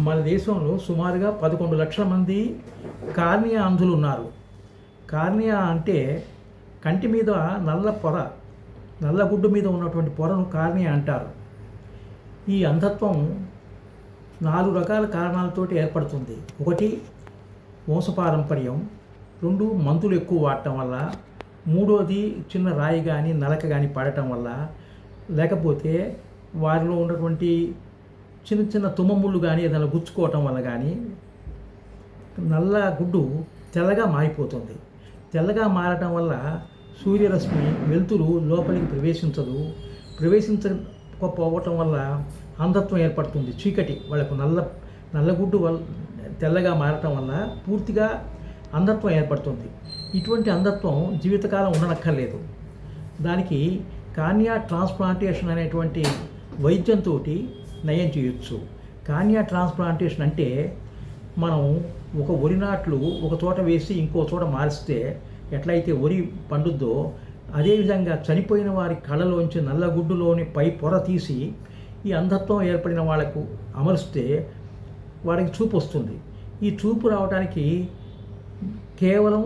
మన దేశంలో సుమారుగా 11 లక్షల మంది కార్నియా అంధులు ఉన్నారు. కార్నియా అంటే కంటి మీద నల్ల పొర, నల్ల గుడ్డు మీద ఉన్నటువంటి పొరను కార్నియా అంటారు. ఈ అంధత్వం 4 రకాల కారణాలతోటి ఏర్పడుతుంది. 1 వంశపారంపర్యం, 2 మందులు ఎక్కువ వాడటం వల్ల, 3వది చిన్న రాయి కానీ నలక కానీ పడటం వల్ల, లేకపోతే వారిలో ఉన్నటువంటి చిన్న చిన్న తుమ్మముళ్ళు కానీ ఏదైనా గుచ్చుకోవటం వల్ల కానీ నల్ల గుడ్డు తెల్లగా మారిపోతుంది. తెల్లగా మారటం వల్ల సూర్యరశ్మి వెలుతురు లోపలికి ప్రవేశించకపోవటం వల్ల అంధత్వం ఏర్పడుతుంది. చీకటి వాళ్ళకు నల్లగుడ్డు తెల్లగా మారటం వల్ల పూర్తిగా అంధత్వం ఏర్పడుతుంది. ఇటువంటి అంధత్వం జీవితకాలం ఉండనక్కర్లేదు. దానికి కార్నియా ట్రాన్స్ప్లాంటేషన్ అనేటువంటి వైద్యంతో నయం చేయొచ్చు. కార్నియా ట్రాన్స్ప్లాంటేషన్ అంటే మనం ఒక వరి నాట్లు ఒక చోట వేసి ఇంకో చోట మారిస్తే ఎట్లయితే వరి పండుద్దో అదేవిధంగా చనిపోయిన వారి కళ్ళలోంచి నల్లగుడ్డులోని పై పొర తీసి ఈ అంధత్వం ఏర్పడిన వాళ్లకు అమర్స్తే వారికి చూపు వస్తుంది. ఈ చూపు రావడానికి కేవలం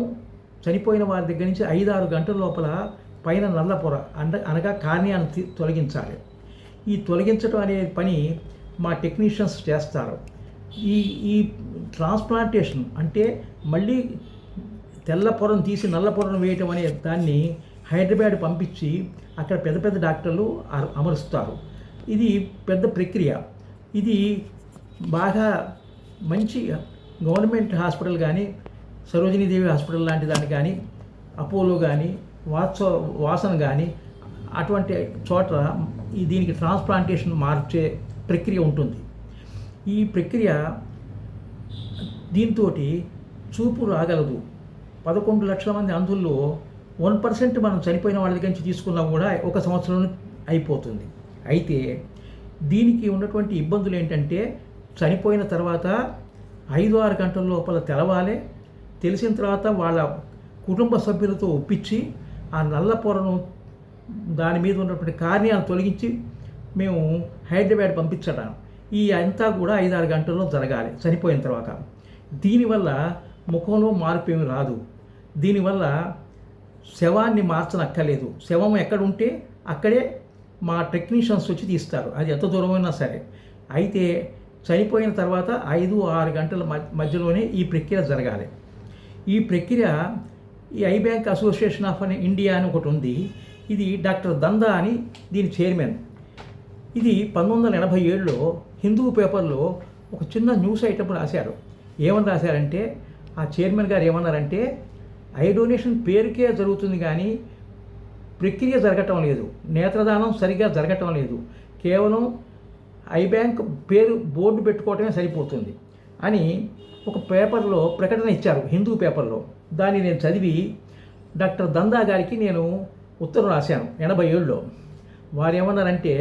చనిపోయిన వారి దగ్గర నుంచి 5-6 గంటల లోపల పైన నల్ల పొర అనగా కార్నియాను తొలగించాలి. ఈ తొలగించడం అనే పని మా టెక్నీషియన్స్ చేస్తారు. ఈ ట్రాన్స్ప్లాంటేషన్ అంటే మళ్ళీ తెల్ల పొరను తీసి నల్ల పొరను వేయటం అనే దాన్ని హైదరాబాద్ పంపించి అక్కడ పెద్ద పెద్ద డాక్టర్లు అమరుస్తారు. ఇది పెద్ద ప్రక్రియ. ఇది బాగా మంచి గవర్నమెంట్ హాస్పిటల్ కానీ, సరోజినీదేవి హాస్పిటల్ లాంటి దాన్ని కానీ, అపోలో కానీ, వాసన్ కానీ అటువంటి చోట దీనికి ట్రాన్స్ప్లాంటేషన్ మార్చే ప్రక్రియ ఉంటుంది. ఈ ప్రక్రియ దీంతో చూపు రాగలదు. 11 లక్షల మంది అంధుల్లో 1% మనం చనిపోయిన వాళ్ళ దగ్గర నుంచి తీసుకున్నా కూడా 1 సంవత్సరంలో అయిపోతుంది. అయితే దీనికి ఉన్నటువంటి ఇబ్బందులు ఏంటంటే చనిపోయిన తర్వాత 5-6 గంటల లోపల తెలవాలి. తెలిసిన తర్వాత వాళ్ళ కుటుంబ సభ్యులతో ఒప్పించి ఆ నల్ల పొరను దాని మీద ఉన్నటువంటి కార్నియాను తొలగించి మేము హైదరాబాద్ పంపించడం ఈ అంతా కూడా 5-6 గంటల్లో జరగాలి చనిపోయిన తర్వాత. దీనివల్ల ముఖంలో మార్పు ఏమి రాదు. దీనివల్ల శవాన్ని మార్చనక్కర్లేదు. శవం ఎక్కడ ఉంటే అక్కడే మా టెక్నీషియన్స్ వచ్చి తీస్తారు, అది ఎంత దూరమైనా సరే. అయితే చనిపోయిన తర్వాత 5-6 గంటల మధ్యలోనే ఈ ప్రక్రియ జరగాలి. ఈ ప్రక్రియ ఈ I bank association of India అని ఒకటి ఉంది. ఇది డాక్టర్ దందా అని దీని చైర్మన్. ఇది 1987లో హిందూ పేపర్లో ఒక చిన్న న్యూస్ ఐటమ్ రాశారు. ఏమని రాశారంటే ఆ చైర్మన్ గారు ఏమన్నారంటే ఐ డొనేషన్ పేరుకే జరుగుతుంది కానీ ప్రక్రియ జరగటం లేదు, నేత్రదానం సరిగ్గా జరగటం లేదు, కేవలం ఐ బ్యాంక్ పేరు బోర్డు పెట్టుకోవటమే సరిపోతుంది అని ఒక పేపర్లో ప్రకటన ఇచ్చారు, హిందూ పేపర్లో. దాన్ని నేను చదివి డాక్టర్ దందా గారికి నేను ఉత్తరం రాశాను 87లో. వారు ఏమన్నారంటే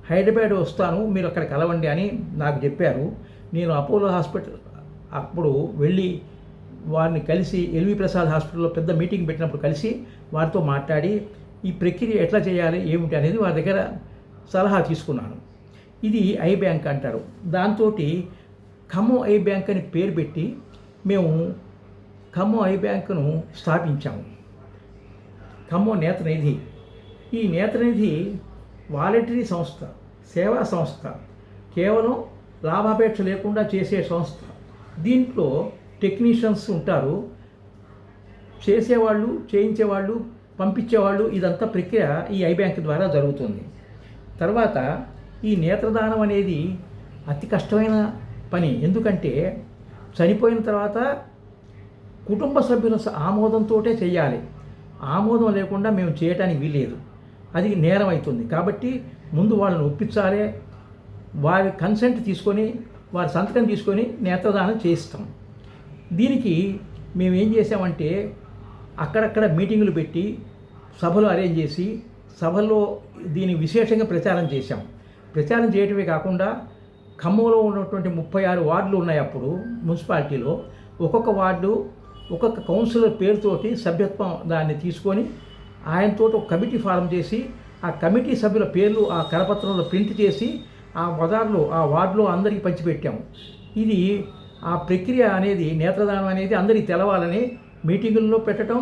హైదరాబాద్ వస్తాను, మీరు అక్కడ కలవండి అని నాకు చెప్పారు. నేను అపోలో హాస్పిటల్ అప్పుడు వెళ్ళి వారిని కలిసి ఎల్వి ప్రసాద్ హాస్పిటల్లో పెద్ద మీటింగ్ పెట్టినప్పుడు కలిసి వారితో మాట్లాడి ఈ ప్రక్రియ ఎట్లా చేయాలి ఏమిటి అనేది వారి దగ్గర సలహా తీసుకున్నాను. ఇది ఐ బ్యాంక్ అంటారు. దాంతో ఖమ్మం ఐ బ్యాంక్ అని పేరు పెట్టి మేము ఖమ్మం ఐ బ్యాంకును స్థాపించాము. ఖమ్మం నేత్రనిధి. ఈ నేత్రనిధి వాలంటరీ సంస్థ, సేవా సంస్థ, కేవలం లాభాపేక్ష లేకుండా చేసే సంస్థ. దీంట్లో టెక్నీషియన్స్ ఉంటారు, చేసేవాళ్ళు, చేయించేవాళ్ళు, పంపించేవాళ్ళు. ఇదంతా ప్రక్రియ ఈ ఐ బ్యాంక్ ద్వారా జరుగుతుంది. తర్వాత ఈ నేత్రదానం అనేది అతి కష్టమైన పని. ఎందుకంటే చనిపోయిన తర్వాత కుటుంబ సభ్యుల ఆమోదంతో చేయాలి. ఆమోదం లేకుండా మేము చేయటానికి వీలేదు, అది నేరం అవుతుంది. కాబట్టి ముందు వాళ్ళని ఒప్పించాలి, వారి కన్సెంట్ తీసుకొని వారి సంతకం తీసుకొని నేత్రదానం చేయిస్తాం. దీనికి మేము ఏం చేసామంటే అక్కడక్కడ మీటింగులు పెట్టి సభలు అరేంజ్ చేసి సభల్లో దీన్ని విశేషంగా ప్రచారం చేశాం. ప్రచారం చేయటమే కాకుండా ఖమ్మంలో ఉన్నటువంటి 36 వార్డులు ఉన్నాయి. అప్పుడు మున్సిపాలిటీలో ఒక్కొక్క వార్డు ఒక్కొక్క కౌన్సిలర్ పేరుతోటి సభ్యత్వం దాన్ని తీసుకొని ఆయనతో ఒక కమిటీ ఫారం చేసి ఆ కమిటీ సభ్యుల పేర్లు ఆ కరపత్రంలో ప్రింట్ చేసి ఆ బజార్లో ఆ వార్డులో అందరికీ పంచిపెట్టాము. ఇది ఆ ప్రక్రియ అనేది నేత్రదానం అనేది అందరికీ తెలవాలని మీటింగుల్లో పెట్టడం,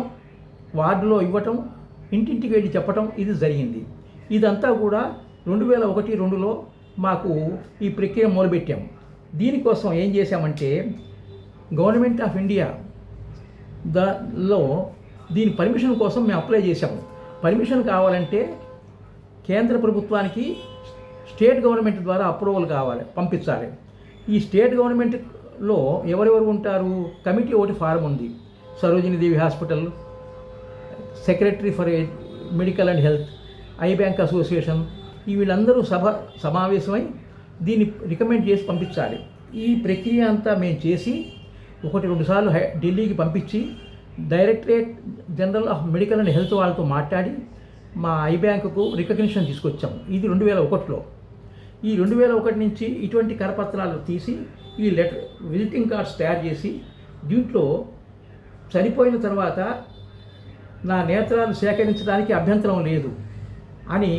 వార్డులో ఇవ్వటం, ఇంటింటికి వెళ్ళి చెప్పటం ఇది జరిగింది. ఇదంతా కూడా 2001-2లో మాకు ఈ ప్రక్రియ మొదలుపెట్టాము. దీనికోసం ఏం చేశామంటే గవర్నమెంట్ ఆఫ్ ఇండియా దీని పర్మిషన్ కోసం మేము అప్లై చేశాము. పర్మిషన్ కావాలంటే కేంద్ర ప్రభుత్వానికి స్టేట్ గవర్నమెంట్ ద్వారా అప్రూవల్ కావాలి, పంపించాలి. ఈ స్టేట్ గవర్నమెంట్లో ఎవరెవరు ఉంటారు? కమిటీ ఒకటి ఫారం ఉంది. Sarojini Devi hospital, secretary for medical and health, eye bank association, వీళ్ళందరూ సమావేశమై దీన్ని రికమెండ్ చేసి పంపించాలి. ఈ ప్రక్రియ అంతా మేము చేసి 1-2 సార్లు ఢిల్లీకి పంపించి directorate general of medical and health వాళ్ళతో మాట్లాడి మా ఐ బ్యాంకుకు రికగ్నిషన్ తీసుకొచ్చాము. ఇది 2001లో. ఈ 2001 నుంచి ఇటువంటి కరపత్రాలు తీసి ఈ విజిటింగ్ కార్డ్స్ తయారు చేసి దీంట్లో చనిపోయిన తర్వాత నా నేత్రాలు సేకరించడానికి అభ్యంతరం లేదు అని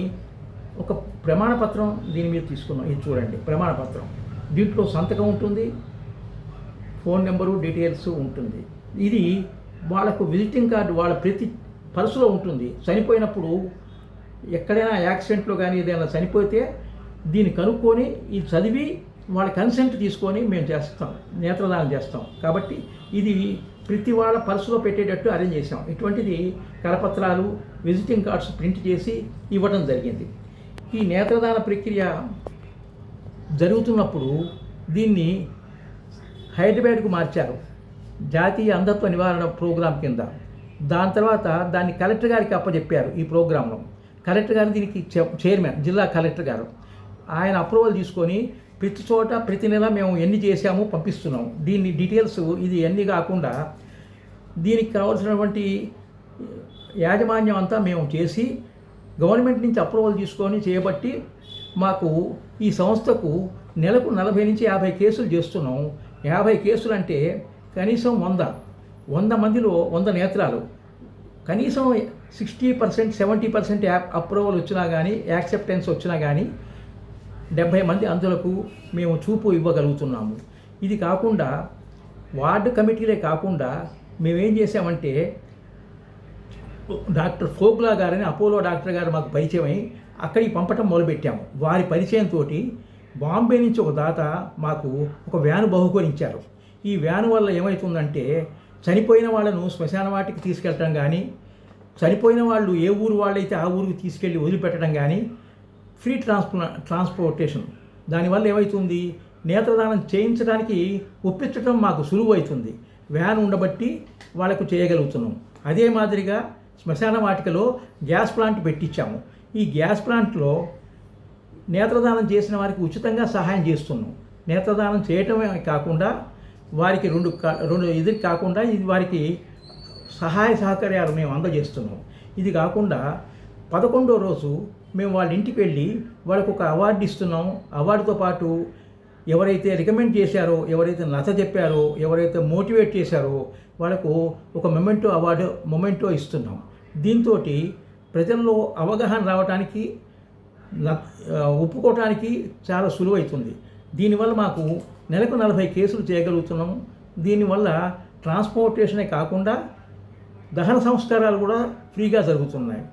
ఒక ప్రమాణపత్రం దీని మీద తీసుకున్నాం. ఇది చూడండి, ప్రమాణపత్రం. దీంట్లో సంతకం ఉంటుంది, ఫోన్ నెంబరు, డీటెయిల్స్ ఉంటుంది. ఇది వాళ్ళకు విజిటింగ్ కార్డు వాళ్ళ ప్రతి పర్సులో ఉంటుంది. చనిపోయినప్పుడు ఎక్కడైనా యాక్సిడెంట్లో కానీ ఏదైనా చనిపోతే దీన్ని కనుక్కొని ఇది చదివి వాళ్ళ కన్సెంట్ తీసుకొని మేము చేస్తాం, నేత్రదానం చేస్తాం. కాబట్టి ఇది ప్రతి వాళ్ళ పర్సులో పెట్టేటట్టు అరేంజ్ చేసాం. ఇటువంటిది కరపత్రాలు, విజిటింగ్ కార్డ్స్ ప్రింట్ చేసి ఇవ్వడం జరిగింది. ఈ నేత్రదాన ప్రక్రియ జరుగుతున్నప్పుడు దీన్ని హైదరాబాద్కు మార్చారు, జాతీయ అంధత్వ నివారణ ప్రోగ్రాం కింద. దాని తర్వాత దాన్ని కలెక్టర్ గారికి అప్పచెప్పారు. ఈ ప్రోగ్రాంలో కలెక్టర్ గారు దీనికి చైర్మన్, జిల్లా కలెక్టర్ గారు. ఆయన అప్రూవల్ తీసుకొని ప్రతి చోట ప్రతి నెల మేము ఎన్ని చేసామో పంపిస్తున్నాం. దీన్ని డీటెయిల్స్ ఇది ఎన్ని కాకుండా దీనికి కావాల్సినటువంటి యాజమాన్యం అంతా మేము చేసి గవర్నమెంట్ నుంచి అప్రూవల్ తీసుకొని చేయబట్టి మాకు ఈ సంస్థకు నెలకు 40 నుంచి 50 కేసులు చేస్తున్నాం. 50 కేసులు అంటే కనీసం 100 మందిలో 100 నేత్రాలు, కనీసం 60%, 70% అప్రూవల్ వచ్చినా కానీ, యాక్సెప్టెన్స్ వచ్చినా కానీ 70 మంది అంధులకు మేము చూపు ఇవ్వగలుగుతున్నాము. ఇది కాకుండా వార్డు కమిటీలే కాకుండా మేమేం చేసామంటే డాక్టర్ ఫోగ్లా గారని అపోలో డాక్టర్ గారు మాకు పరిచయమై అక్కడికి పంపటం మొదలుపెట్టాము. వారి పరిచయంతో బాంబే నుంచి ఒక దాత మాకు ఒక వ్యాను బహుకరించారు. ఈ వ్యాను వల్ల ఏమవుతుందంటే చనిపోయిన వాళ్ళను శ్మశాన వాటికి తీసుకెళ్ళటం కానీ, చనిపోయిన వాళ్ళు ఏ ఊరు వాళ్ళైతే ఆ ఊరికి తీసుకెళ్ళి వదిలిపెట్టడం కానీ, ఫ్రీ ట్రాన్స్పోర్టేషన్. దానివల్ల ఏమవుతుంది, నేత్రదానం చేయించడానికి ఒప్పించడం మాకు సులువు అవుతుంది. వ్యాన్ ఉండబట్టి వాళ్ళకు చేయగలుగుతున్నాం. అదే మాదిరిగా శ్మశాన వాటికలో గ్యాస్ ప్లాంట్ పెట్టించాము. ఈ గ్యాస్ ప్లాంట్లో నేత్రదానం చేసిన వారికి ఉచితంగా సహాయం చేస్తున్నాం. నేత్రదానం చేయటమే కాకుండా వారికి రెండు ఇది కాకుండా ఇది వారికి సహాయ సహకార్యాలు మేము అందజేస్తున్నాం. ఇది కాకుండా 11వ రోజు మేము వాళ్ళ ఇంటికి వెళ్ళి వాళ్ళకు ఒక అవార్డు ఇస్తున్నాం. అవార్డుతో పాటు ఎవరైతే రికమెండ్ చేశారో, ఎవరైతే నచ్చ చెప్పారో, ఎవరైతే మోటివేట్ చేశారో వాళ్ళకు ఒక మొమెంటో ఇస్తున్నాం. దీంతో ప్రజల్లో అవగాహన రావడానికి, ఒప్పుకోవటానికి చాలా సులువైతుంది. దీనివల్ల మాకు నెలకు 40 కేసులు చేయగలుగుతున్నాము. దీనివల్ల ట్రాన్స్పోర్టేషనే కాకుండా దహన సంస్కారాలు కూడా ఫ్రీగా జరుగుతున్నాయి.